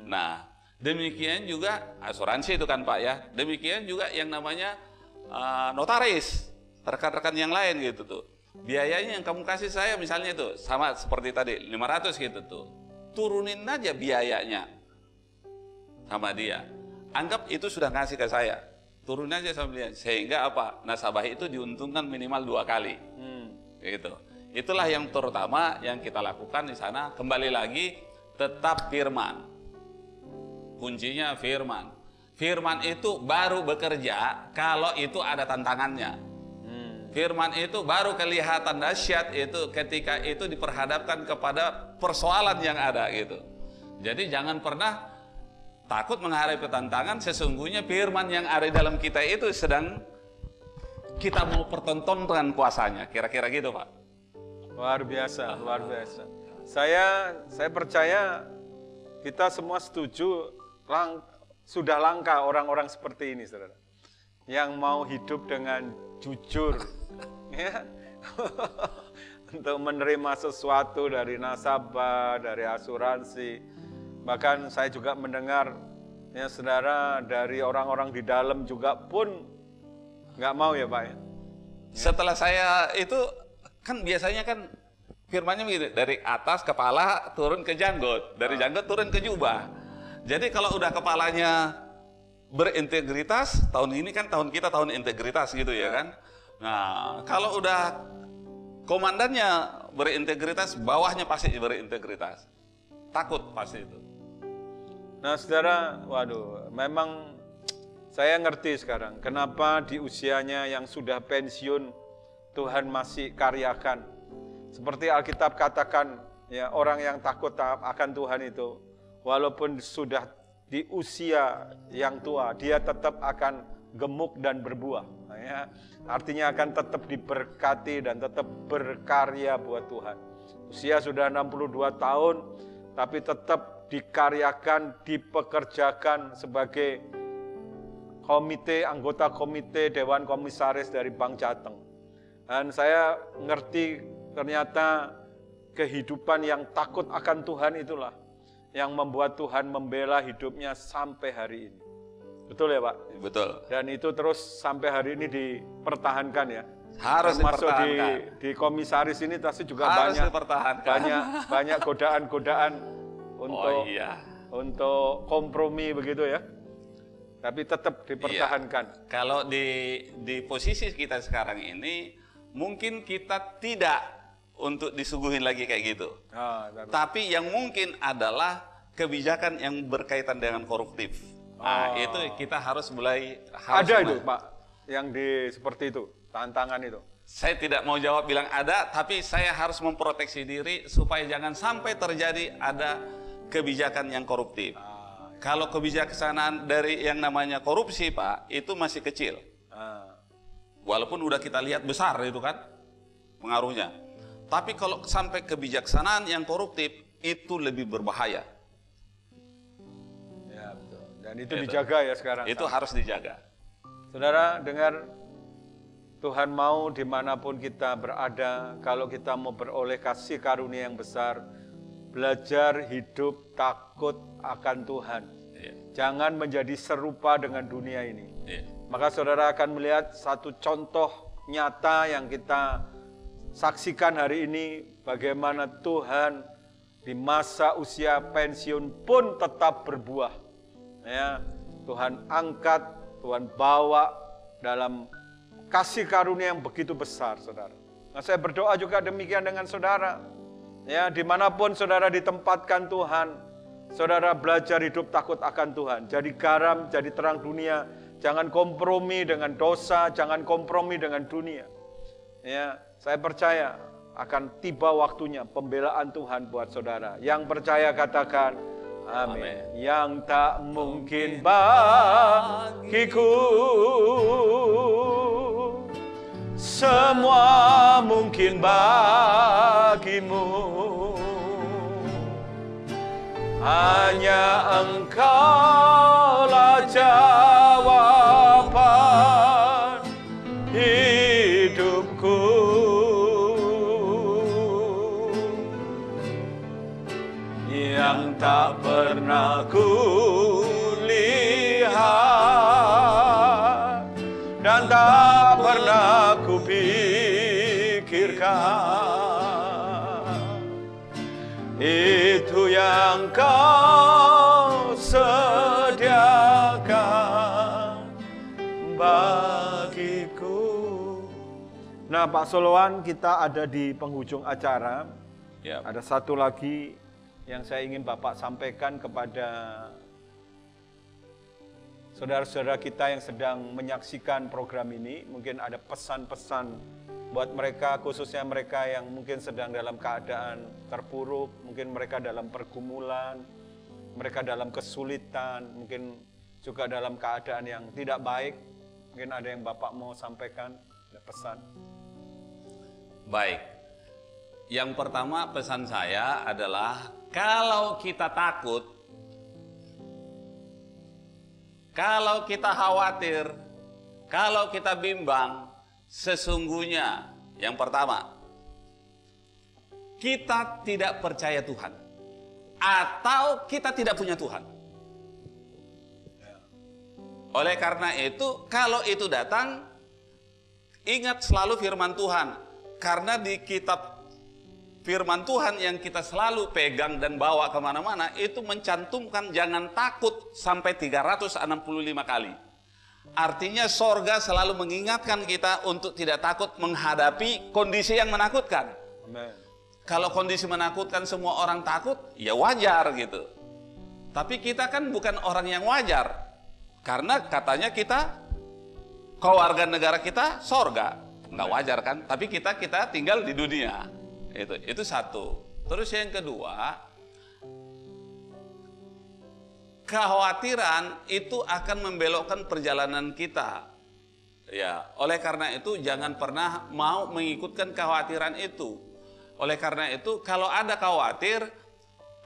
Nah, demikian juga asuransi itu kan Pak ya. Demikian juga yang namanya notaris, rekan-rekan yang lain gitu tuh. Biayanya yang kamu kasih saya misalnya itu sama seperti tadi 500 gitu tuh. Turunin aja biayanya sama dia. Anggap itu sudah ngasih ke saya. Turun aja sama dia. Sehingga apa? Nasabah itu diuntungkan minimal 2 kali. Gitu. Itulah yang terutama yang kita lakukan di sana. Kembali lagi, tetap firman. Kuncinya firman. Firman itu baru bekerja kalau itu ada tantangannya. Firman itu baru kelihatan dahsyat itu ketika itu diperhadapkan kepada persoalan yang ada gitu. Jadi jangan pernah takut menghadapi tantangan. Sesungguhnya firman yang ada di dalam kita itu sedang kita mau pertontonkan kuasanya. Kira-kira gitu Pak. Luar biasa, luar biasa. Saya percaya kita semua setuju sudah langka orang-orang seperti ini, saudara, yang mau hidup dengan jujur, ya, untuk menerima sesuatu dari nasabah, dari asuransi. Bahkan saya juga mendengar, ya saudara, dari orang-orang di dalam juga pun nggak mau ya Pak ya. Setelah saya itu kan biasanya kan firmannya begitu, dari atas kepala turun ke janggut, dari janggut turun ke jubah. Jadi kalau udah kepalanya berintegritas, tahun ini kan tahun kita tahun integritas gitu ya kan. Nah, kalau udah komandannya berintegritas, bawahnya pasti berintegritas. Takut pasti itu. Nah saudara, waduh, memang saya ngerti sekarang kenapa di usianya yang sudah pensiun Tuhan masih karyakan. Seperti Alkitab katakan, ya, orang yang takut akan Tuhan itu, walaupun sudah di usia yang tua, dia tetap akan gemuk dan berbuah. Nah, ya, artinya akan tetap diberkati dan tetap berkarya buat Tuhan. Usia sudah 62 tahun, tapi tetap dikaryakan, dipekerjakan sebagai anggota komite Dewan Komisaris dari Bank Jateng. Dan saya ngerti ternyata kehidupan yang takut akan Tuhan itulah yang membuat Tuhan membela hidupnya sampai hari ini. Betul ya Pak? Betul. Dan itu terus sampai hari ini dipertahankan ya. Harus Termasuk dipertahankan. di komisaris ini pasti juga Harus banyak dipertahankan. banyak godaan-godaan untuk iya. untuk kompromi begitu ya. Tapi tetap dipertahankan. Iya. Kalau di posisi kita sekarang ini, mungkin kita tidak untuk disuguhin lagi kayak gitu. Tapi yang mungkin adalah kebijakan yang berkaitan dengan koruptif. Nah, itu kita harus mulai. Ada itu Pak, yang seperti itu, tantangan itu. Saya tidak mau jawab bilang ada, tapi saya harus memproteksi diri supaya jangan sampai terjadi ada kebijakan yang koruptif. Kalau kebijaksanaan dari yang namanya korupsi Pak, itu masih kecil. Walaupun udah kita lihat besar itu kan pengaruhnya. Tapi kalau sampai kebijaksanaan yang koruptif, itu lebih berbahaya. Ya betul. Dan itu dijaga ya sekarang. Itu harus dijaga. Saudara dengar, Tuhan mau dimanapun kita berada, kalau kita mau beroleh kasih karunia yang besar, belajar hidup takut akan Tuhan. Jangan menjadi serupa dengan dunia ini. Maka saudara akan melihat satu contoh nyata yang kita saksikan hari ini, bagaimana Tuhan di masa usia pensiun pun tetap berbuah. Ya, Tuhan angkat, Tuhan bawa dalam kasih karunia yang begitu besar, saudara. Nah, saya berdoa juga demikian dengan saudara. Ya, dimanapun saudara ditempatkan Tuhan, saudara belajar hidup takut akan Tuhan. Jadi garam, jadi terang dunia. Jangan kompromi dengan dosa, jangan kompromi dengan dunia. Ya, saya percaya akan tiba waktunya pembelaan Tuhan buat saudara. Yang percaya katakan, amin. Yang tak mungkin bagiku, semua mungkin bagimu. Hanya Engkaulah jawaban hidupku. Yang tak pernah ku lihat dan tak pernah ku pikirkan, itu yang Kau sediakan bagiku. Nah Pak Solowan, kita ada di penghujung acara. Ada satu lagi yang saya ingin Bapak sampaikan kepada saudara-saudara kita yang sedang menyaksikan program ini. Mungkin ada pesan-pesan buat mereka, khususnya mereka yang mungkin sedang dalam keadaan terpuruk, mungkin mereka dalam pergumulan, mereka dalam kesulitan, mungkin juga dalam keadaan yang tidak baik. Mungkin ada yang Bapak mau sampaikan, ada pesan. Baik, yang pertama pesan saya adalah kalau kita takut, kalau kita khawatir, kalau kita bimbang, sesungguhnya yang pertama, kita tidak percaya Tuhan atau kita tidak punya Tuhan. Oleh karena itu, kalau itu datang, ingat selalu firman Tuhan. Karena di kitab firman Tuhan yang kita selalu pegang dan bawa kemana-mana, itu mencantumkan jangan takut sampai 365 kali. Artinya sorga selalu mengingatkan kita untuk tidak takut menghadapi kondisi yang menakutkan. Amen. Kalau kondisi menakutkan semua orang takut, ya wajar gitu. Tapi kita kan bukan orang yang wajar. Karena katanya kita, keluarga negara kita sorga. Nggak wajar kan? Tapi kita tinggal di dunia. Itu satu. Terus yang kedua, kekhawatiran itu akan membelokkan perjalanan kita. Ya, oleh karena itu jangan pernah mau mengikutkan kekhawatiran itu. Oleh karena itu kalau ada khawatir,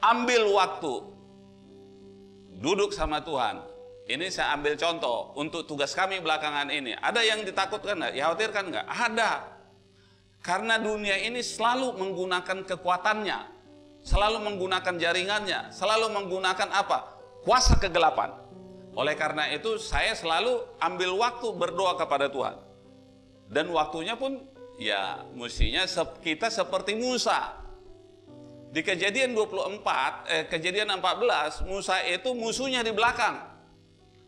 ambil waktu. Duduk sama Tuhan. Ini saya ambil contoh untuk tugas kami belakangan ini. Ada yang ditakutkan nggak? Dikhawatirkan nggak? Ada. Karena dunia ini selalu menggunakan kekuatannya. selalu menggunakan jaringannya, selalu menggunakan apa? Kuasa kegelapan. Oleh karena itu saya selalu ambil waktu berdoa kepada Tuhan. Dan waktunya pun ya mestinya kita seperti Musa. Di Kejadian 14, Musa itu musuhnya di belakang.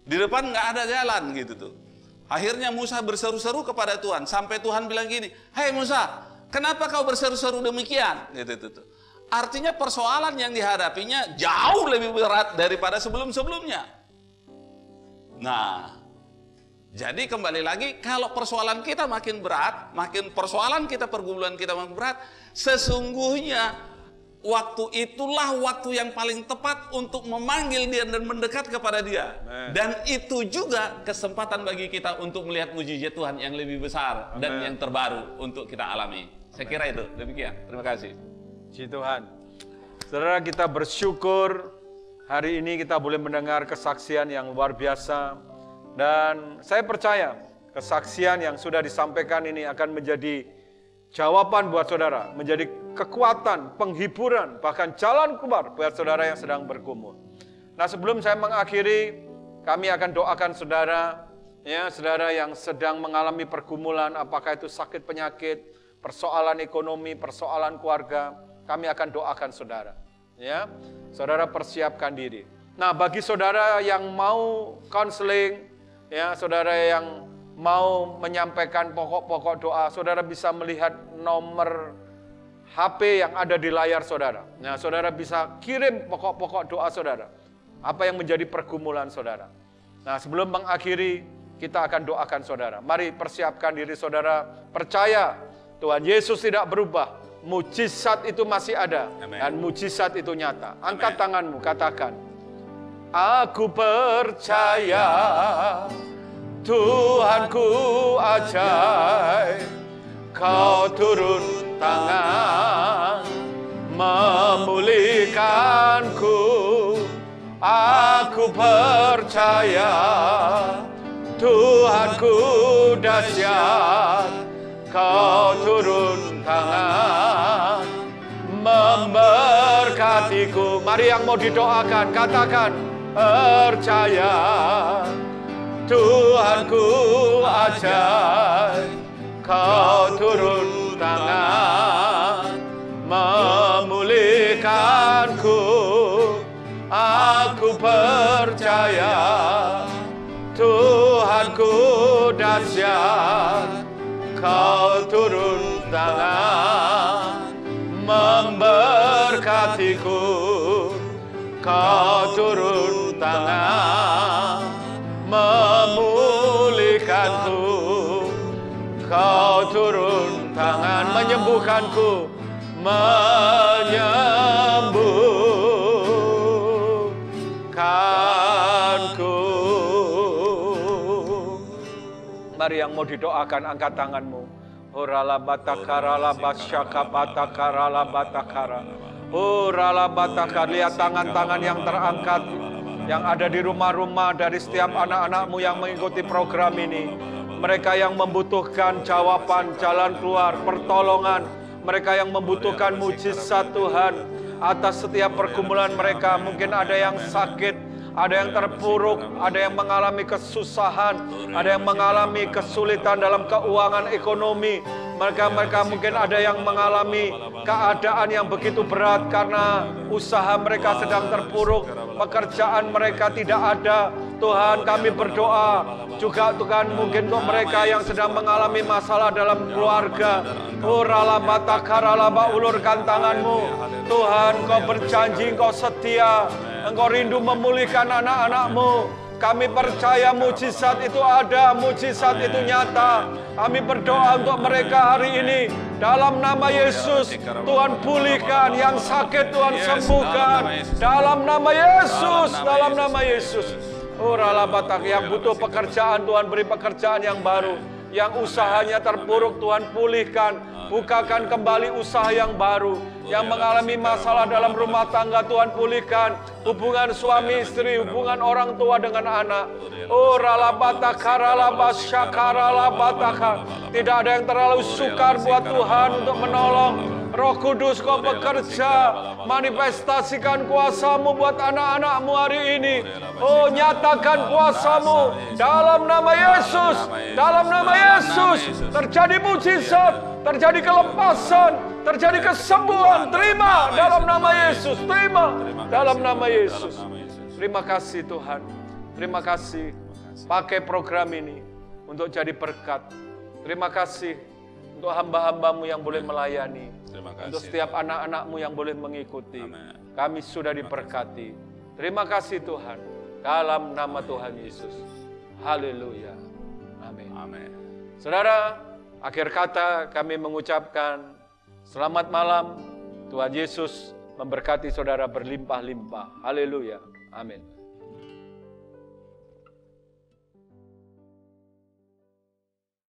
Di depan nggak ada jalan gitu tuh. Akhirnya Musa berseru-seru kepada Tuhan. Sampai Tuhan bilang gini, "Hei Musa, kenapa kau berseru-seru demikian?" Gitu tuh. Artinya persoalan yang dihadapinya jauh lebih berat daripada sebelum-sebelumnya. Nah, jadi kembali lagi, kalau persoalan kita makin berat, makin persoalan kita, pergumulan kita makin berat, sesungguhnya waktu itulah waktu yang paling tepat untuk memanggil dia dan mendekat kepada dia. Dan itu juga kesempatan bagi kita untuk melihat mujizat Tuhan yang lebih besar dan yang terbaru untuk kita alami. Saya kira itu, demikian. Terima kasih. Puji Tuhan. Saudara, kita bersyukur hari ini kita boleh mendengar kesaksian yang luar biasa. Dan saya percaya kesaksian yang sudah disampaikan ini akan menjadi jawaban buat saudara, menjadi kekuatan, penghiburan, bahkan jalan keluar buat saudara yang sedang bergumul. Nah, sebelum saya mengakhiri, kami akan doakan saudara, ya, saudara yang sedang mengalami pergumulan, apakah itu sakit penyakit, persoalan ekonomi, persoalan keluarga, kami akan doakan saudara. Ya, saudara persiapkan diri. Nah, bagi saudara yang mau konseling, ya, saudara yang mau menyampaikan pokok-pokok doa, saudara bisa melihat nomor HP yang ada di layar saudara. Nah, saudara bisa kirim pokok-pokok doa saudara. Apa yang menjadi pergumulan saudara. Nah, sebelum mengakhiri, kita akan doakan saudara. Mari persiapkan diri saudara, percaya Tuhan Yesus tidak berubah. Mujizat itu masih ada. Amen. Dan mujizat itu nyata. Angkat tanganmu, katakan, "Aku percaya Tuhanku ajaib, Kau turun tangan memulihkanku. Aku percaya Tuhanku dahsyat, Kau turun tangan memberkatiku." Mari yang mau didoakan, katakan, "Percaya Tuhanku ajaib, Kau turun tangan memulihkanku. Aku percaya Tuhanku dahsyat, Kau turun tangan memberkatiku. Kau turun tangan memulihkanku. Kau turun tangan menyembuhkanku, menyembuhkanku. Mari yang mau didoakan, angkat tanganmu. Orala batakara la basyaka batakara la batakara. Orala batakara, lihat tangan-tangan yang terangkat yang ada di rumah-rumah dari setiap anak-anakmu yang mengikuti program ini. Mereka yang membutuhkan jawaban, jalan keluar, pertolongan. Mereka yang membutuhkan mujizat Tuhan atas setiap pergumulan mereka. Mungkin ada yang sakit, ada yang terpuruk, ada yang mengalami kesusahan, ada yang mengalami kesulitan dalam keuangan ekonomi. Mereka mungkin ada yang mengalami keadaan yang begitu berat karena usaha mereka sedang terpuruk, pekerjaan mereka tidak ada. Tuhan, kami berdoa juga Tuhan mungkin untuk mereka yang sedang mengalami masalah dalam keluarga. Ulurkan tanganmu. Tuhan, Kau berjanji, Kau setia, Engkau rindu memulihkan anak-anak-mu. Kami percaya mujizat itu ada, mujizat itu nyata. Kami berdoa untuk mereka hari ini. Dalam nama Yesus, Tuhan pulihkan. Yang sakit Tuhan sembuhkan. Dalam nama Yesus, dalam nama Yesus. Yang butuh pekerjaan, Tuhan beri pekerjaan yang baru. Yang usahanya terpuruk, Tuhan pulihkan. Bukakan kembali usaha yang baru. Yang mengalami masalah dalam rumah tangga, Tuhan pulihkan. Hubungan suami istri, hubungan orang tua dengan anak. Tidak ada yang terlalu sukar buat Tuhan untuk menolong. Roh Kudus Kau bekerja, manifestasikan kuasa-Mu buat anak-anak-Mu hari ini. Oh, nyatakan kuasa-Mu dalam nama Yesus. Dalam nama Yesus terjadi mujizat, terjadi kelepasan, terjadi kesembuhan. Terima dalam nama Yesus. Terima dalam nama Yesus. Terima kasih Tuhan. Terima kasih. Pakai program ini untuk jadi berkat. Terima kasih untuk hamba-hamba-Mu yang boleh melayani. Untuk setiap anak-anak-Mu yang boleh mengikuti. Kami sudah diberkati. Terima kasih Tuhan. Dalam nama Tuhan Yesus. Haleluya. Amin. Amin. Saudara, akhir kata kami mengucapkan selamat malam. Tuhan Yesus memberkati saudara berlimpah-limpah. Haleluya. Amin.